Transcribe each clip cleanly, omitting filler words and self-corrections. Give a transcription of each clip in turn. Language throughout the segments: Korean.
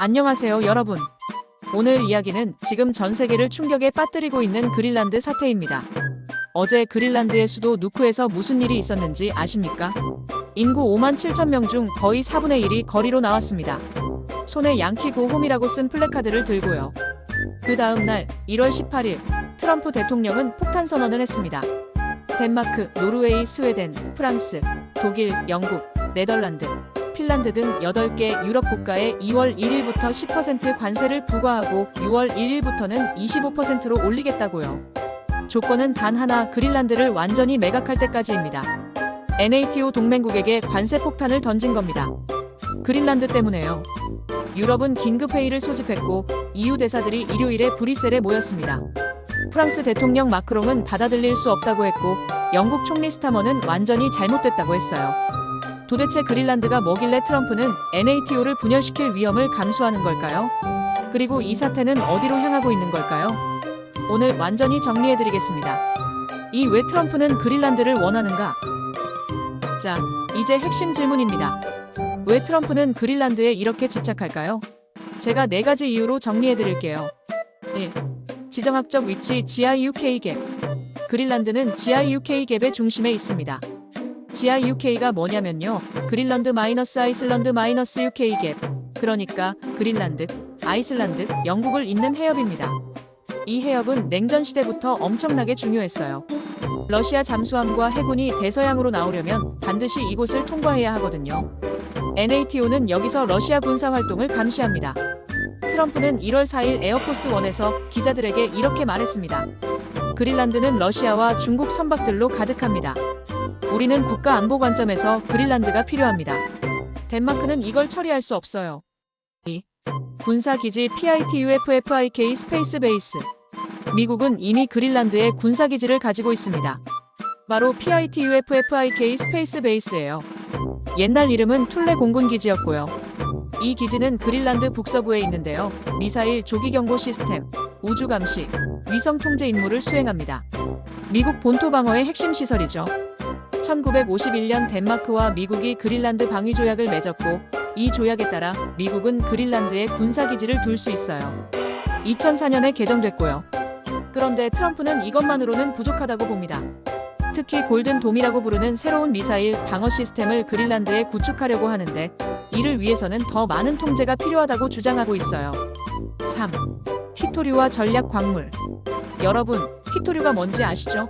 안녕하세요, 여러분. 오늘 이야기는 지금 전 세계를 충격에 빠뜨리고 있는 그린란드 사태입니다. 어제 그린란드의 수도 누크에서 무슨 일이 있었는지 아십니까? 인구 5만 7천 명 중 거의 4분의 1이 거리로 나왔습니다. 손에 양키 고 홈이라고 쓴 플래카드를 들고요. 그 다음 날 1월 18일 트럼프 대통령은 폭탄 선언을 했습니다. 덴마크, 노르웨이, 스웨덴, 프랑스, 독일, 영국, 네덜란드, 핀란드 등 8개 유럽 국가에 2월 1일부터 10% 관세를 부과하고 6월 1일부터는 25%로 올리겠다고요. 조건은 단 하나, 그린란드를 완전히 매각할 때까지입니다. NATO 동맹국에게 관세 폭탄을 던진 겁니다. 그린란드 때문에요. 유럽은 긴급회의를 소집했고 EU 대사들이 일요일에 브뤼셀에 모였습니다. 프랑스 대통령 마크롱은 받아들일 수 없다고 했고 영국 총리 스타머는 완전히 잘못됐다고 했어요. 도대체 그린란드가 뭐길래 트럼프는 NATO를 분열시킬 위험을 감수하는 걸까요? 그리고 이 사태는 어디로 향하고 있는 걸까요? 오늘 완전히 정리해드리겠습니다. 이 왜 트럼프는 그린란드를 원하는가? 자, 이제 핵심 질문입니다. 왜 트럼프는 그린란드에 이렇게 집착할까요? 제가 4가지 이유로 정리해드릴게요. 1. 지정학적 위치 GIUK 갭. 그린란드는 GIUK 갭의 중심에 있습니다. GIUK가 뭐냐면요. 그린란드 마이너스 아이슬란드 마이너스 UK 갭. 그러니까 그린란드, 아이슬란드, 영국을 잇는 해협입니다. 이 해협은 냉전 시대부터 엄청나게 중요했어요. 러시아 잠수함과 해군이 대서양으로 나오려면 반드시 이곳을 통과해야 하거든요. NATO는 여기서 러시아 군사 활동을 감시합니다. 트럼프는 1월 4일 에어포스1에서 기자들에게 이렇게 말했습니다. 그린란드는 러시아와 중국 선박들로 가득합니다. 우리는 국가 안보 관점에서 그린란드가 필요합니다. 덴마크는 이걸 처리할 수 없어요. 2. 군사기지 PITUFFIK 스페이스 베이스. 미국은 이미 그린란드에 군사기지를 가지고 있습니다. 바로 PITUFFIK 스페이스 베이스예요. 옛날 이름은 툴레 공군기지였고요. 이 기지는 그린란드 북서부에 있는데요. 미사일 조기경보 시스템, 우주감시, 위성 통제 임무를 수행합니다. 미국 본토 방어의 핵심 시설이죠. 1951년 덴마크와 미국이 그린란드 방위 조약을 맺었고 이 조약에 따라 미국은 그린란드에 군사기지를 둘 수 있어요. 2004년에 개정됐고요. 그런데 트럼프는 이것만으로는 부족하다고 봅니다. 특히 골든돔이라고 부르는 새로운 미사일 방어 시스템을 그린란드에 구축하려고 하는데 이를 위해서는 더 많은 통제가 필요하다고 주장하고 있어요. 3. 히토류와 전략 광물. 여러분, 히토류가 뭔지 아시죠?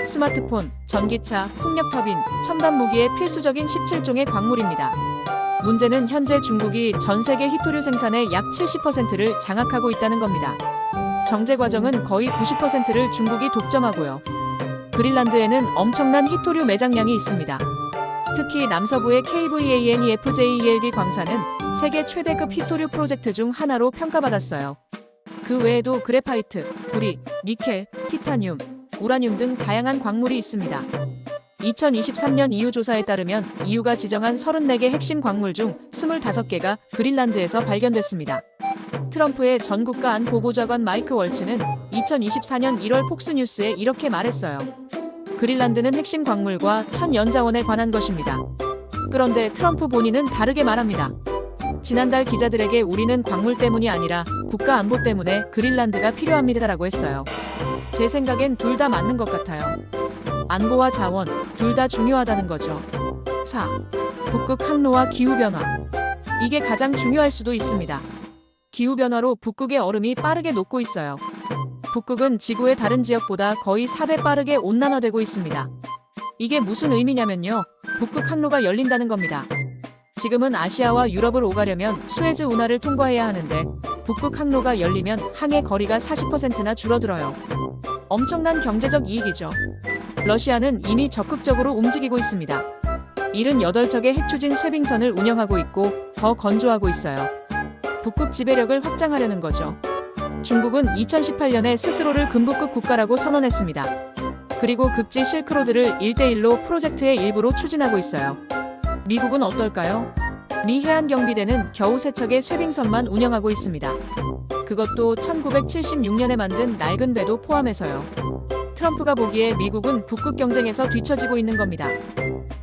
스마트폰, 전기차, 풍력 터빈, 첨단 무기의 필수적인 17종의 광물입니다. 문제는 현재 중국이 전 세계 히토류 생산의 약 70%를 장악하고 있다는 겁니다. 정제 과정은 거의 90%를 중국이 독점하고요. 그린란드에는 엄청난 히토류 매장량이 있습니다. 특히 남서부의 KVANEFJELD 광산은 세계 최대급 히토류 프로젝트 중 하나로 평가받았어요. 그 외에도 그래파이트, 구리, 니켈, 티타늄, 우라늄 등 다양한 광물이 있습니다. 2023년 EU 조사에 따르면 EU가 지정한 34개 핵심 광물 중 25개가 그린란드에서 발견됐습니다. 트럼프의 전 국가 안보보좌관 마이크 월츠는 2024년 1월 폭스뉴스에 이렇게 말했어요. 그린란드는 핵심 광물과 천연자원에 관한 것입니다. 그런데 트럼프 본인은 다르게 말합니다. 지난달 기자들에게 우리는 광물 때문이 아니라 국가 안보 때문에 그린란드가 필요합니다라고 했어요. 제 생각엔 둘 다 맞는 것 같아요. 안보와 자원, 둘 다 중요하다는 거죠. 4. 북극 항로와 기후변화. 이게 가장 중요할 수도 있습니다. 기후변화로 북극의 얼음이 빠르게 녹고 있어요. 북극은 지구의 다른 지역보다 거의 4배 빠르게 온난화되고 있습니다. 이게 무슨 의미냐면요. 북극 항로가 열린다는 겁니다. 지금은 아시아와 유럽을 오가려면 수에즈 운하를 통과해야 하는데 북극 항로가 열리면 항해 거리가 40%나 줄어들어요. 엄청난 경제적 이익이죠. 러시아는 이미 적극적으로 움직이고 있습니다. 78척의 핵추진 쇄빙선을 운영하고 있고 더 건조하고 있어요. 북극 지배력을 확장하려는 거죠. 중국은 2018년에 스스로를 금북극 국가라고 선언했습니다. 그리고 극지 실크로드를 1대1로 프로젝트의 일부로 추진하고 있어요. 미국은 어떨까요? 미 해안경비대는 겨우 3척의 쇄빙선만 운영하고 있습니다. 그것도 1976년에 만든 낡은 배도 포함해서요. 트럼프가 보기에 미국은 북극 경쟁에서 뒤처지고 있는 겁니다.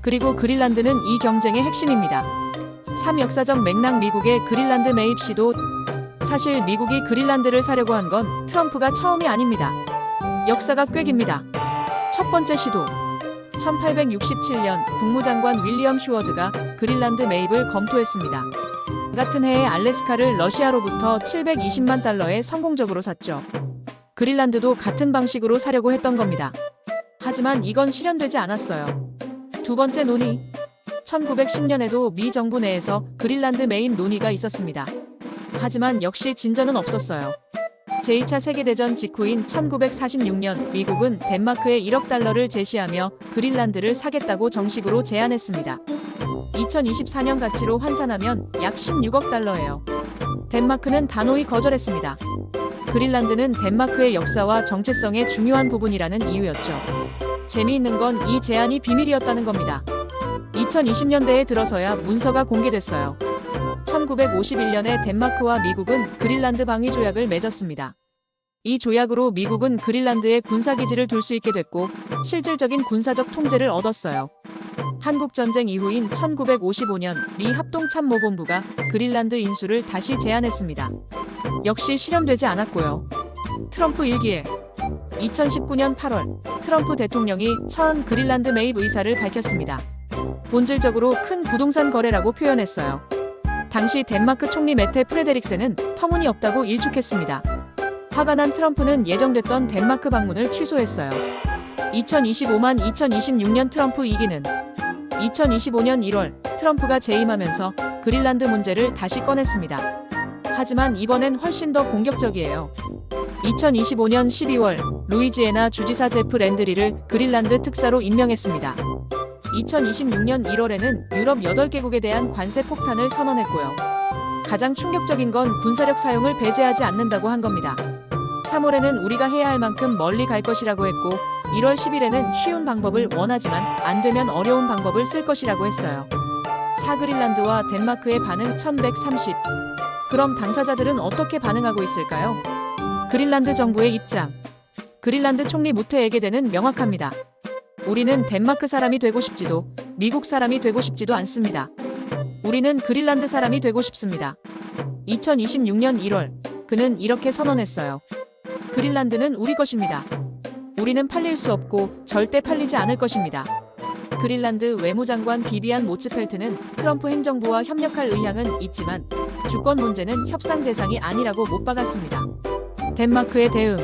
그리고 그린란드는 이 경쟁의 핵심입니다. 3. 역사적 맥락. 미국의 그린란드 매입 시도. 사실 미국이 그린란드를 사려고 한 건 트럼프가 처음이 아닙니다. 역사가 꽤 깁니다. 첫 번째 시도. 1867년 국무장관 윌리엄 슈워드가 그린란드 매입을 검토했습니다. 같은 해에 알래스카를 러시아로부터 720만 달러에 성공적으로 샀죠. 그린란드도 같은 방식으로 사려고 했던 겁니다. 하지만 이건 실현되지 않았어요. 두 번째 논의. 1910년에도 미 정부 내에서 그린란드 매입 논의가 있었습니다. 하지만 역시 진전은 없었어요. 제2차 세계대전 직후인 1946년 미국은 덴마크에 1억 달러를 제시하며 그린란드를 사겠다고 정식으로 제안했습니다. 2024년 가치로 환산하면 약 16억 달러예요. 덴마크는 단호히 거절했습니다. 그린란드는 덴마크의 역사와 정체성의 중요한 부분이라는 이유였죠. 재미있는 건 이 제안이 비밀이었다는 겁니다. 2020년대에 들어서야 문서가 공개됐어요. 1951년에 덴마크와 미국은 그린란드 방위 조약을 맺었습니다. 이 조약으로 미국은 그린란드에 군사기지를 둘 수 있게 됐고 실질적인 군사적 통제를 얻었어요. 한국전쟁 이후인 1955년 미 합동참모본부가 그린란드 인수를 다시 제안했습니다. 역시 실현되지 않았고요. 트럼프 1기에 2019년 8월 트럼프 대통령이 처음 그린란드 매입 의사를 밝혔습니다. 본질적으로 큰 부동산 거래라고 표현했어요. 당시 덴마크 총리 메테 프레데릭센은 터무니없다고 일축했습니다. 화가 난 트럼프는 예정됐던 덴마크 방문을 취소했어요. 2026년 트럼프 2기는 2025년 1월 트럼프가 재임하면서 그린란드 문제를 다시 꺼냈습니다. 하지만 이번엔 훨씬 더 공격적이에요. 2025년 12월 루이지애나 주지사 제프 랜드리를 그린란드 특사로 임명했습니다. 2026년 1월에는 유럽 8개국에 대한 관세 폭탄을 선언했고요. 가장 충격적인 건 군사력 사용을 배제하지 않는다고 한 겁니다. 3월에는 우리가 해야 할 만큼 멀리 갈 것이라고 했고 1월 10일에는 쉬운 방법을 원하지만 안 되면 어려운 방법을 쓸 것이라고 했어요. 4. 그린란드와 덴마크의 반응 1130. 그럼 당사자들은 어떻게 반응하고 있을까요? 그린란드 정부의 입장. 그린란드 총리 무테에게대는 명확합니다. 우리는 덴마크 사람이 되고 싶지도 미국 사람이 되고 싶지도 않습니다. 우리는 그린란드 사람이 되고 싶습니다. 2026년 1월 그는 이렇게 선언했어요. 그린란드는 우리 것입니다. 우리는 팔릴 수 없고 절대 팔리지 않을 것입니다. 그린란드 외무장관 비비안 모츠펠트는 트럼프 행정부와 협력할 의향은 있지만 주권 문제는 협상 대상이 아니라고 못 박았습니다. 덴마크의 대응.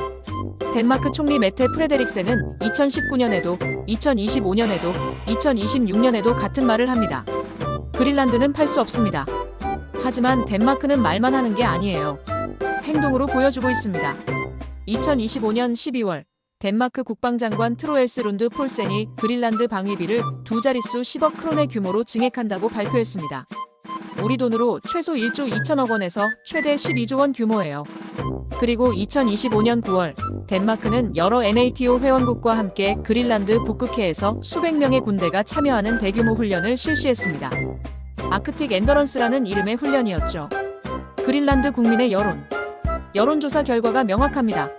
덴마크 총리 메테 프레데릭센은 2019년에도 2025년에도 2026년에도 같은 말을 합니다. 그린란드는 팔 수 없습니다. 하지만 덴마크는 말만 하는 게 아니에요. 행동으로 보여주고 있습니다. 2025년 12월 덴마크 국방장관 트로엘스 룬드 폴센이 그린란드 방위비를 두 자릿수 10억 크론의 규모로 증액한다고 발표했습니다. 우리 돈으로 최소 1조 2천억 원에서 최대 12조 원 규모예요. 그리고 2025년 9월 덴마크는 여러 NATO 회원국과 함께 그린란드 북극해에서 수백 명의 군대가 참여하는 대규모 훈련을 실시했습니다. 아크틱 엔더런스라는 이름의 훈련이었죠. 그린란드 국민의 여론조사 결과가 명확합니다.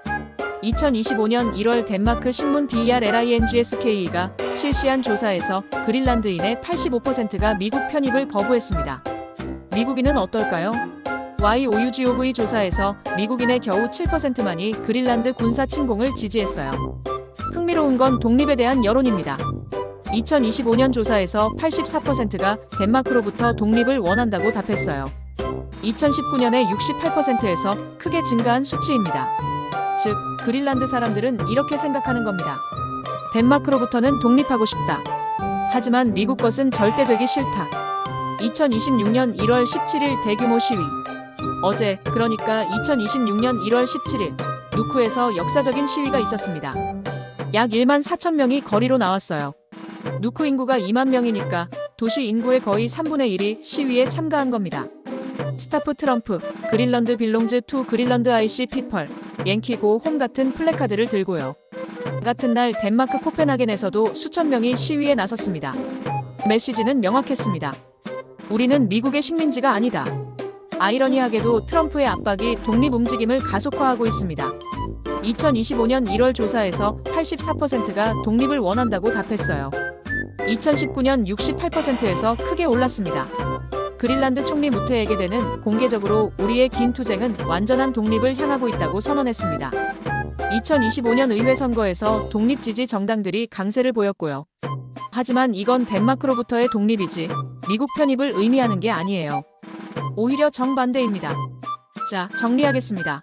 2025년 1월 덴마크 신문 BRLINGSK가 실시한 조사에서 그린란드인의 85%가 미국 편입을 거부했습니다. 미국인은 어떨까요? YOUGOV 조사에서 미국인의 겨우 7%만이 그린란드 군사 침공을 지지했어요. 흥미로운 건 독립에 대한 여론입니다. 2025년 조사에서 84%가 덴마크로부터 독립을 원한다고 답했어요. 2019년에 68%에서 크게 증가한 수치입니다. 즉, 그린란드 사람들은 이렇게 생각하는 겁니다. 덴마크로부터는 독립하고 싶다. 하지만 미국 것은 절대 되기 싫다. 2026년 1월 17일 대규모 시위. 어제, 그러니까 2026년 1월 17일, 누크에서 역사적인 시위가 있었습니다. 약 1만 4천 명이 거리로 나왔어요. 누크 인구가 2만 명이니까 도시 인구의 거의 3분의 1이 시위에 참가한 겁니다. 스타프 트럼프, 그린란드 빌롱즈 투 그린란드 IC 피펄, 옌키고 홈 같은 플래카드를 들고요. 같은 날 덴마크 코펜하겐에서도 수천 명이 시위에 나섰습니다. 메시지는 명확했습니다. 우리는 미국의 식민지가 아니다. 아이러니하게도 트럼프의 압박이 독립 움직임을 가속화하고 있습니다. 2025년 1월 조사에서 84%가 독립을 원한다고 답했어요. 2019년 68%에서 크게 올랐습니다. 그린란드 총리 무테에게데는 공개적으로 우리의 긴 투쟁은 완전한 독립을 향하고 있다고 선언했습니다. 2025년 의회 선거에서 독립 지지 정당들이 강세를 보였고요. 하지만 이건 덴마크로부터의 독립이지 미국 편입을 의미하는 게 아니에요. 오히려 정반대입니다. 자, 정리하겠습니다.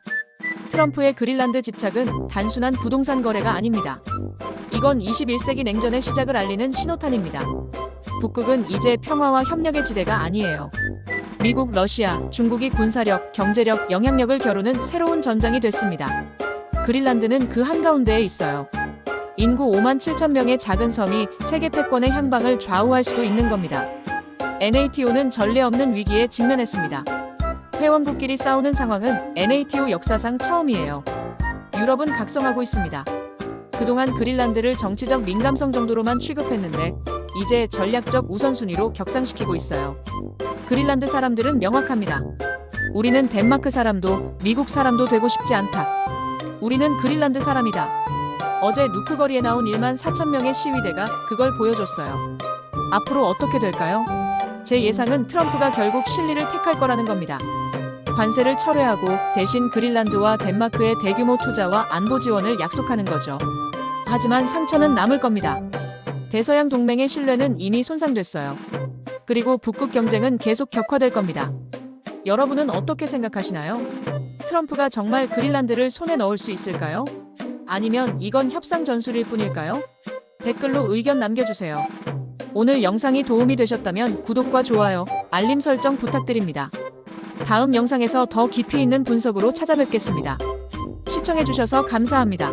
트럼프의 그린란드 집착은 단순한 부동산 거래가 아닙니다. 이건 21세기 냉전의 시작을 알리는 신호탄입니다. 북극은 이제 평화와 협력의 지대가 아니에요. 미국, 러시아, 중국이 군사력, 경제력, 영향력을 겨루는 새로운 전장이 됐습니다. 그린란드는 그 한가운데에 있어요. 인구 5만 7천 명의 작은 섬이 세계 패권의 향방을 좌우할 수도 있는 겁니다. NATO는 전례 없는 위기에 직면했습니다. 회원국끼리 싸우는 상황은 NATO 역사상 처음이에요. 유럽은 각성하고 있습니다. 그동안 그린란드를 정치적 민감성 정도로만 취급했는데 이제 전략적 우선순위로 격상시키고 있어요. 그린란드 사람들은 명확합니다. 우리는 덴마크 사람도 미국 사람도 되고 싶지 않다. 우리는 그린란드 사람이다. 어제 누크 거리에 나온 1만 4천 명의 시위대가 그걸 보여줬어요. 앞으로 어떻게 될까요? 제 예상은 트럼프가 결국 실리를 택할 거라는 겁니다. 관세를 철회하고 대신 그린란드와 덴마크의 대규모 투자와 안보 지원을 약속하는 거죠. 하지만 상처는 남을 겁니다. 대서양 동맹의 신뢰는 이미 손상됐어요. 그리고 북극 경쟁은 계속 격화될 겁니다. 여러분은 어떻게 생각하시나요? 트럼프가 정말 그린란드를 손에 넣을 수 있을까요? 아니면 이건 협상 전술일 뿐일까요? 댓글로 의견 남겨주세요. 오늘 영상이 도움이 되셨다면 구독과 좋아요, 알림 설정 부탁드립니다. 다음 영상에서 더 깊이 있는 분석으로 찾아뵙겠습니다. 시청해주셔서 감사합니다.